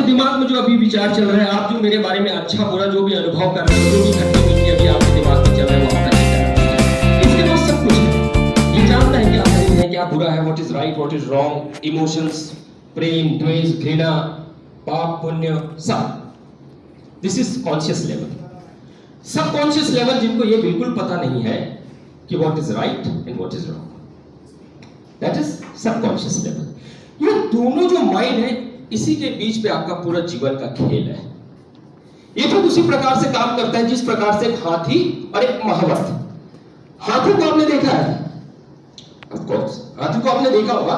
दिमाग में जो अभी विचार चल रहा है, आप जो मेरे बारे में अच्छा बुरा जो भी अनुभव कर रहे हो, जो भी घटना मिलती अभी आपके दिमाग में चल रहा है, वो आपका नहीं है। इसके पास सब कुछ है। ये जानता है क्या सही है, क्या बुरा है, what is right, what is wrong, emotions, प्रेम, द्वेष, घृणा, पाप, पुण्य, सब। This is conscious level. Subconscious level, जिनको ये बिल्कुल पता नहीं है कि what is right and what is wrong, that is subconscious level. ये दोनों जो माइंड है, इसी के बीच पे आपका पूरा जीवन का खेल है। ये तो उसी प्रकार से काम करता है जिस प्रकार से एक हाथी और एक महावत। हाथी को आपने देखा है, ऑफ कोर्स हाथी को आपने देखा होगा,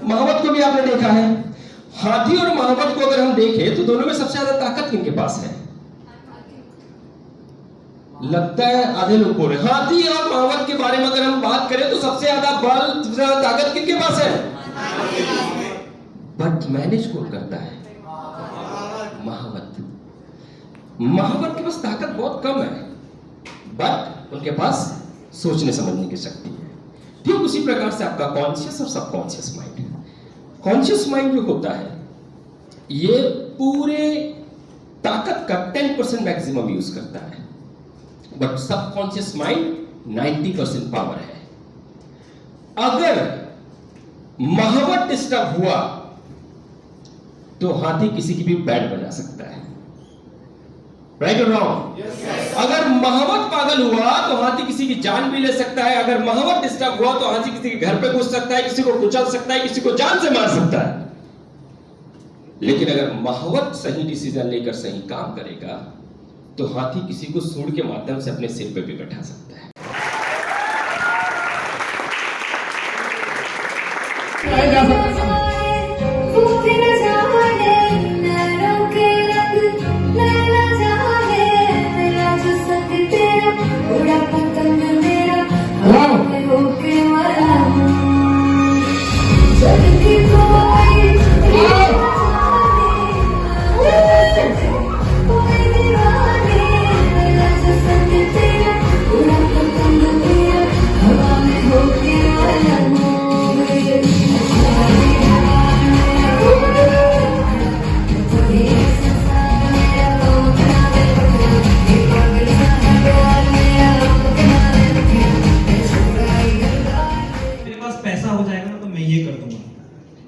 महावत को भी आपने देखा है। हाथी और महावत को अगर हम देखें तो दोनों में सबसे ज्यादा ताकत किनके पास है? लगता है आधे लोग बोल रहे हाथी और महावत के बारे में अगर हम बात करें तो सबसे ज्यादा बल, सबसे ज्यादा ताकत किनके पास है? बट मैनेज कौन करता है? महावत। महावत के पास ताकत बहुत कम है, बट उनके पास सोचने समझने की शक्ति है। ठीक उसी प्रकार से आपका कॉन्शियस और सबकॉन्शियस माइंड है। कॉन्शियस माइंड जो होता है, ये पूरे ताकत का 10% मैक्सिमम यूज करता है, बट सबकॉन्शियस माइंड 90% पावर है। अगर महावत डिस्टर्ब हुआ तो हाथी किसी की भी बैंड बजा सकता है। राइट और रॉन्ग? अगर महावत पागल हुआ तो हाथी किसी की जान भी ले सकता है। अगर महावत डिस्टर्ब हुआ तो हाथी किसी के घर पे घुस सकता है, किसी को कुचल सकता है, किसी को जान से मार सकता है। लेकिन अगर महावत सही डिसीजन लेकर सही काम करेगा तो हाथी किसी को सूंड के माध्यम से अपने सिर पे भी बैठा सकता है।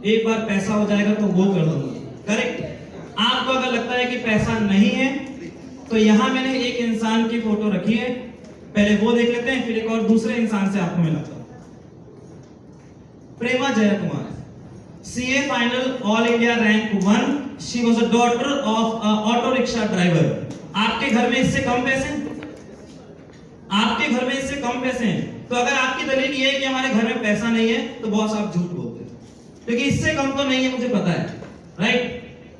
एक बार पैसा हो जाएगा तो वो कर दूंगा। करेक्ट। आपको अगर लगता है कि पैसा नहीं है तो यहां मैंने एक इंसान की फोटो रखी है, पहले वो देख लेते हैं, फिर एक और दूसरे इंसान से आपको मिलाता हूं। Prema Jayakumar, CA final, all India rank 1। She was a daughter of auto rickshaw driver. आपके घर में इससे कम पैसे हैं? आपके घर में इससे कम पैसे हैं? तो अगर आपकी दलील ये है कि हमारे घर में पैसा नहीं है तो बॉस आप झूठ बोलते हैं, क्योंकि इससे कम तो नहीं है, मुझे पता है। राइट,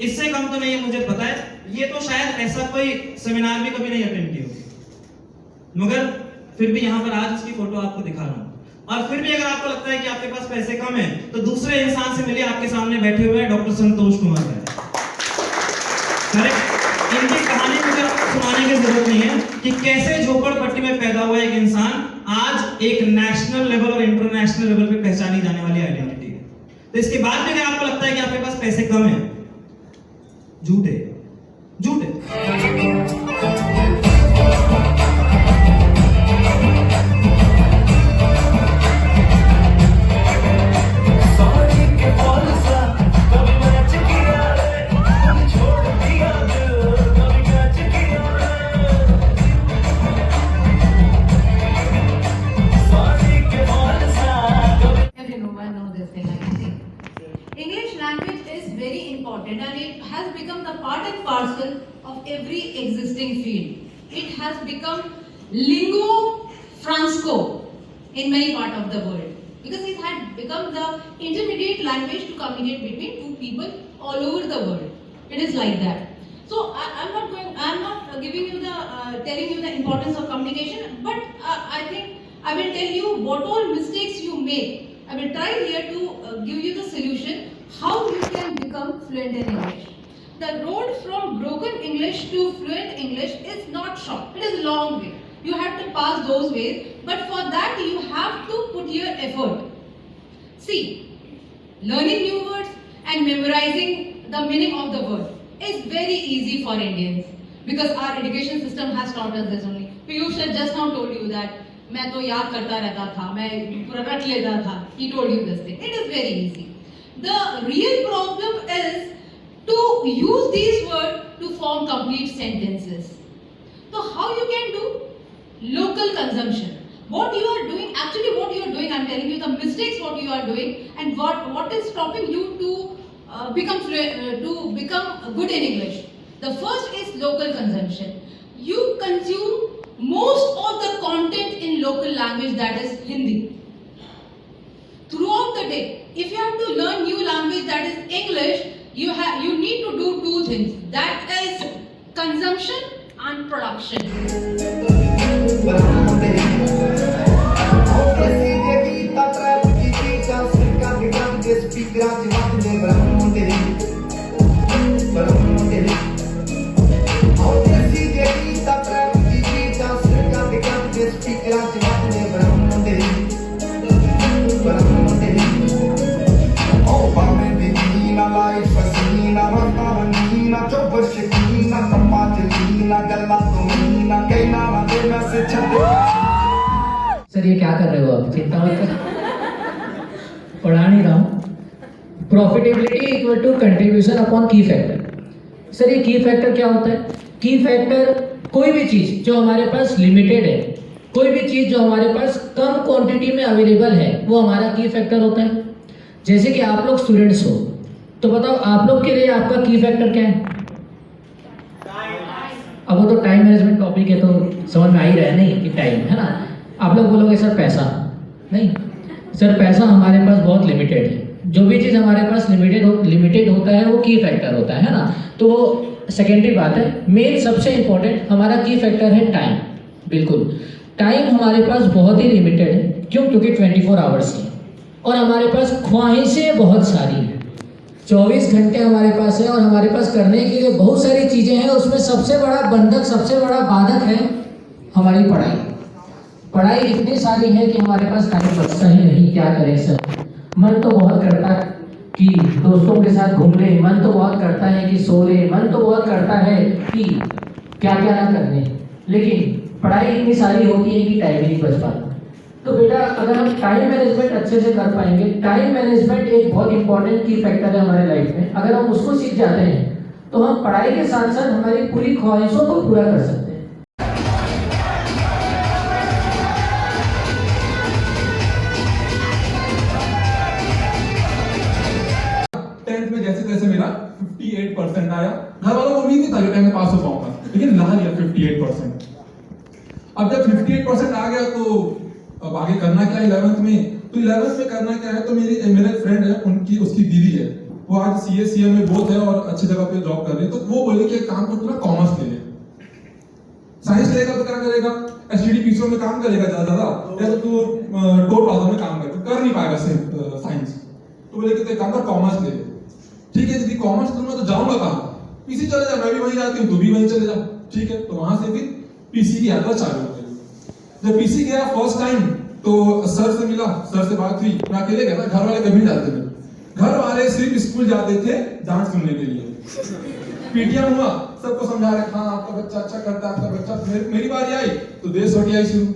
इससे कम तो नहीं है, मुझे पता है। ये तो शायद ऐसा कोई सेमिनार भी कभी नहीं अटेंड किया होगी, मगर फिर भी यहां पर आज इसकी फोटो आपको दिखा रहा हूं। और फिर भी अगर आपको लगता है कि आपके पास पैसे कम है तो दूसरे इंसान से मिलिए, आपके सामने बैठे हुए हैं डॉक्टर संतोष कुमार है। करेक्ट। इनकी कहानी मुझे सुनाने की जरूरत नहीं है कि कैसे झोपड़पट्टी में पैदा हुआ एक इंसान आज एक नेशनल लेवल और इंटरनेशनल लेवल पे पहचानी जाने वाली आइडेंटिटी है। तो इसके बाद भी अगर आपको लगता है कि आपके पास पैसे कम है, झूठे झूठे। And it has become the part and parcel of every existing field. It has become lingua franca in many parts of the world because it had become the intermediate language to communicate between two people all over the world. It is like that. So I'm not giving you the telling you the importance of communication, but I think I will tell you what all mistakes you make. I will try here to give you the solution how you can become fluent in English. The road from broken English to fluent English is not short. It is a long way. You have to pass those ways, but for that you have to put your effort. See, learning new words and memorizing the meaning of the word. It's very easy for Indians because our education system has taught us this only. Piyush had just now told you that मैं तो याद करता रहता था, मैं पूरा रट लेता था. He told you this thing. It is very easy. The real problem is to use these words to form complete sentences. So how you can do local consumption? What you are doing, actually what you are doing, I'm telling you the mistakes what you are doing and what is stopping you to become good in English. The first is local consumption. You consume most of the content in local language, that is Hindi. Throughout the day, if you have to learn new language, that is English, you need to do two things. That is consumption and production. Sir ये क्या कर रहे हो आप? चिंता मत कर, पढ़ा नहीं रहा हूँ. Profitability equal to contribution upon key factor. Sir ये की फैक्टर क्या होता है? की फैक्टर कोई भी चीज़ जो हमारे पास लिमिटेड है, कोई भी चीज़ जो हमारे पास कम क्वांटिटी में अवेलेबल है, वो हमारा की फैक्टर होता है. जैसे कि आप लोग स्टूडेंट्स हो, तो बताओ आप लोग के लिए आपका की फैक्टर क्या है? अब वो तो टाइम मैनेजमेंट टॉपिक है तो समझ में आ ही रहा है नहीं कि टाइम है ना. आप लोग बोलोगे सर पैसा नहीं. सर पैसा हमारे पास बहुत लिमिटेड है. जो भी चीज़ हमारे पास लिमिटेड होता है वो की फैक्टर होता है ना. तो वो सेकेंडरी बात है. मेन सबसे इंपॉर्टेंट हमारा की फैक्टर है टाइम. बिल्कुल टाइम हमारे पास बहुत ही लिमिटेड है. क्यों? क्योंकि 24 आवर्स है और हमारे पास ख्वाहिशें बहुत सारी हैं. 24 घंटे हमारे पास है और हमारे पास करने के लिए बहुत सारी चीज़ें हैं. उसमें सबसे बड़ा बंधक, सबसे बड़ा बाधक है हमारी पढ़ाई. पढ़ाई इतनी सारी है कि हमारे पास टाइम बचता ही नहीं. क्या करें सर? मन तो बहुत करता है कि दोस्तों के साथ घूम ले, मन तो बहुत करता है कि सो ले, मन तो बहुत करता है कि क्या क्या ना करने, लेकिन पढ़ाई इतनी सारी होती है कि टाइम ही नहीं बच पाता. तो बेटा अगर हम टाइम मैनेजमेंट अच्छे से कर पाएंगे, टाइम मैनेजमेंट एक बहुत इंपॉर्टेंट की फैक्टर है हमारे लाइफ में. अगर हम उसको सीख जाते हैं तो हम पढ़ाई के साथ साथ हमारी पूरी ख्वाहिशों को पूरा कर सकते हैं. 10th में जैसे तैसे मेरा 58% आया. घर वालों को उम्मीद नहीं था कि 10th में पास हो पाऊंगा, लेकिन ला लिया 58%. अब जब 58% आ गया तो अब आगे करना क्या 11th में? तो 11th में करना क्या है? तो मेरे फ्रेंड है, उसकी दीदी है, वो आज CA में बोथ है और अच्छी जगह पे जॉब कर रही है. तो वो बोले कि एक काम कर, तू ना कॉमर्स ले ले. साइंस लेगा तो क्या करेगा? STD PCO में काम करेगा ज्यादा, या तो तू टोल प्लाजा में काम कर नहीं पाएगा साइंस. तो बोले कि तो एक काम कर, कॉमर्स ले ले. ठीक है दीदी, कॉमर्स लूंगा तो जाऊंगा कहाँ? PC चले जा, मैं भी वहीं जाती हूँ, तू भी वहीं चले जा. ठीक है, तो वहां से फिर PC की यात्रा चालू हो गई. जब PC गया फर्स्ट टाइम तो सर से मिला, सर से बात हुई. मैं अकेले गया था, घर वाले कभी नहीं जाते थे. घर वाले सिर्फ स्कूल जाते थे डांस सुनने के लिए. PTM हुआ, सबको समझा रहे, हाँ आपका बच्चा अच्छा करता है, आपका बच्चा. मेरी बारी आई तो देश छोटी आई शुरू.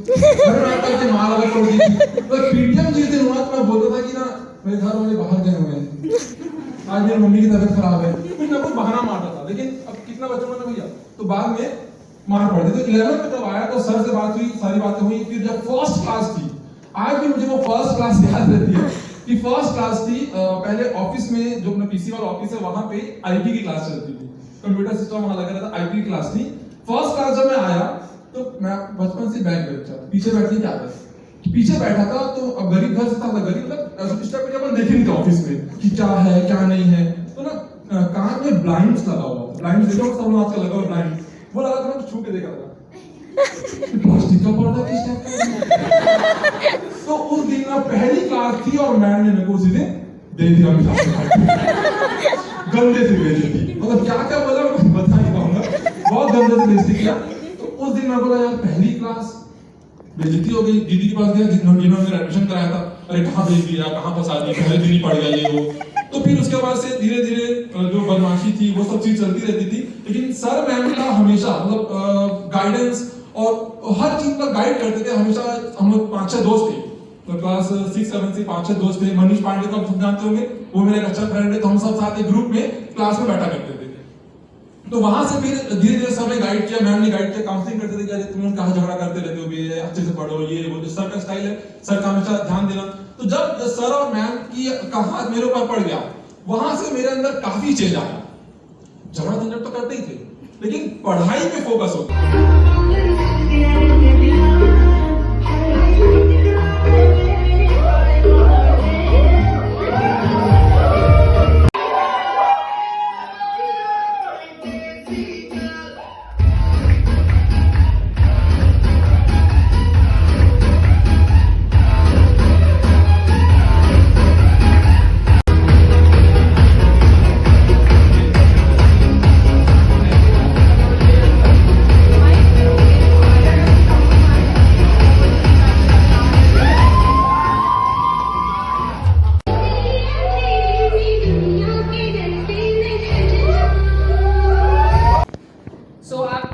घर में आकर के मार लगा छोड़ दी. तो PTM जिस दिन हुआ तो मैं बोलता था कि ना मेरे घर वाले बाहर गए हुए हैं, आज मेरी मम्मी की तबीयत खराब है, कुछ ना कुछ बहाना मारता था. लेकिन अब कितना बच्चों ने भैया, तो बाद में मार पड़ती. तो 11th में जब आया तो सर से बात हुई, सारी बातें हुई. फिर जब फर्स्ट क्लास थी, आज भी मुझे वो फर्स्ट क्लास याद रहती है कि फर्स्ट क्लास थी. पहले ऑफिस में जो अपना PC वाला ऑफिस है वहां पे IT की क्लास चलती थी, कंप्यूटर सिस्टम वहां लगा रहता. IT की क्लास थी. फर्स्ट क्लास जब मैं आया तो मैं बचपन से बैक बेंचर, पीछे बैठने क्या आता है, पीछे बैठा था. तो अब गरीब घर से था, गरीब मतलब इस टाइप पे अपन देखे नहीं थे ऑफिस में कि क्या है क्या नहीं है. तो ना कान में ब्लाइंड्स लगा हुआ, ब्लाइंड्स देखो सब लोग आजकल लगा हुआ ब्लाइंड, वो लगा था, छू के देखा था प्लास्टिक का पर्दा किस टाइप का. तो उस दिन ना पहली क्लास थी और मैम ने मेरे को उसी दिन दे दिया गंदे से बेइज्जती. मतलब क्या क्या बोला मैं बता नहीं पाऊंगा, बहुत गंदे से बेइज्जती किया. तो उस दिन मैं बोला यार पहली क्लास बेइज्जती हो गई. दीदी के पास गया जिन्होंने मेरा एडमिशन कराया था, अरे कहाँ भेज दिया, कहाँ फंसा दिया, पहले दिन ही पड़ गया ये वो. तो फिर उसके बाद से धीरे धीरे जो बदमाशी थी वो सब चीज चलती रहती थी, लेकिन सर मैम का हमेशा मतलब गाइडेंस और हर चीज का गाइड करते थे हमेशा। हम लोग 5-6 दोस्त थे, तो क्लास 6-7 से 5-6 दोस्त थे। मनीष पांडे को आप जानते होंगे, वो मेरा एक अच्छा फ्रेंड है, तो हम सब साथ एक ग्रुप में क्लास में बैठा करते थे। तो वहां से फिर धीरे धीरे सर ने गाइड किया, मैम ने गाइड किया, काउंसलिंग करते थे कि अरे तुम लोग कहाँ झगड़ा करते रहते हो, भी अच्छे से पढ़ो, ये वो। जो सर का स्टाइल है, सर का हमेशा ध्यान देना। तो जब सर और मैम की का हाथ मेरे ऊपर पड़ गया, वहां से मेरे अंदर काफी चेंज आया। झगड़ा झंझट तो करते ही थे, लेकिन पढ़ाई पे फोकस हो गया।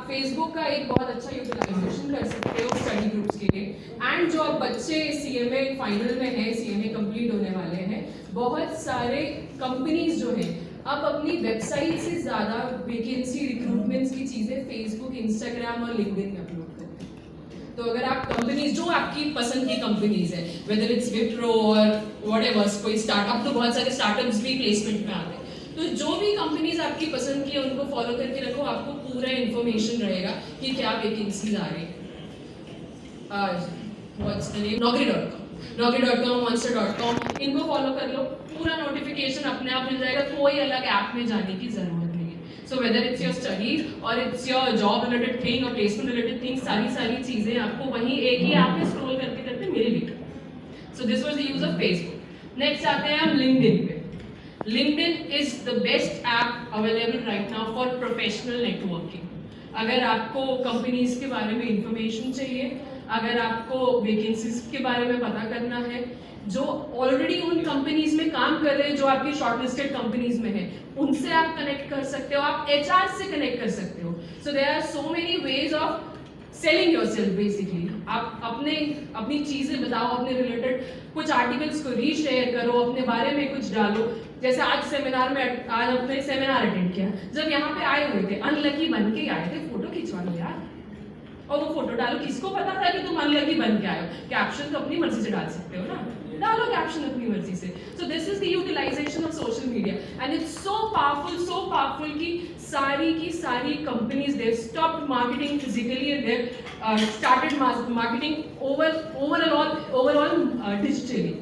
फेसबुक का एक बहुत अच्छा यूटिलाइजेशन कर सकते हो स्टडी ग्रुप्स के लिए। एंड जो अब बच्चे सीएमए फाइनल में है, सीएमए कंप्लीट होने वाले हैं, बहुत सारे कंपनीज जो हैं अब अपनी वेबसाइट से ज़्यादा वैकेंसी रिक्रूटमेंट्स की चीज़ें फेसबुक, इंस्टाग्राम और लिंक्डइन में अपलोड करते हैं। तो अगर आप कंपनीज जो आपकी पसंद की कंपनीज है, वेदर इट्स विप्रो और व्हाटएवर, कोई स्टार्टअप, तो बहुत सारे स्टार्टअप्स भी प्लेसमेंट में आते हैं। तो जो भी कंपनीज आपकी पसंद की है उनको फॉलो करके रखो, आपको पूरा इन्फॉर्मेशन रहेगा कि क्या वैकेंसीज आ रही है। What's the name, naukri.com, monster.com, इनको फॉलो कर लो, पूरा नोटिफिकेशन अपने आप मिल जाएगा, कोई अलग ऐप में जाने की जरूरत नहीं है। So whether it's your studies और it's your job related thing और प्लेसमेंट रिलेटेड थिंग, सारी चीजें आपको वहीं एक ही ऐप में स्क्रॉल करते करते मिल गई। So this was the use of Facebook. Next आते हैं हम लिंक्डइन पे। LinkedIn is the best app available right now for professional networking. अगर आपको कंपनीज के बारे में इंफॉर्मेशन चाहिए, अगर आपको वैकेंसीज के बारे में पता करना है, जो ऑलरेडी उन कंपनीज में काम कर रहे हैं जो आपकी शॉर्टलिस्टेड कंपनीज में है, उनसे आप कनेक्ट कर सकते हो, आप HR से कनेक्ट कर सकते हो। So there are so many ways of selling yourself basically. आप अपनी चीजें बताओ, अपने रिलेटेड कुछ आर्टिकल्स को रीशेयर करो, अपने बारे में कुछ डालो। जैसे आज अपने सेमिनार अटेंड किया, जब यहाँ पे आए हुए थे, अनलकी बन के आए थे, फोटो खिंचवा लो यार और वो फोटो डालो। किसको पता था कि तुम अनलकी बन के आए हो? कैप्शन तो अपनी मर्जी से डाल सकते हो ना, डालो कैप्शन अपनी मर्जी से। So this is the utilization of social media and it's so powerful कि सारी companies they stopped marketing physically and they started marketing overall digitally.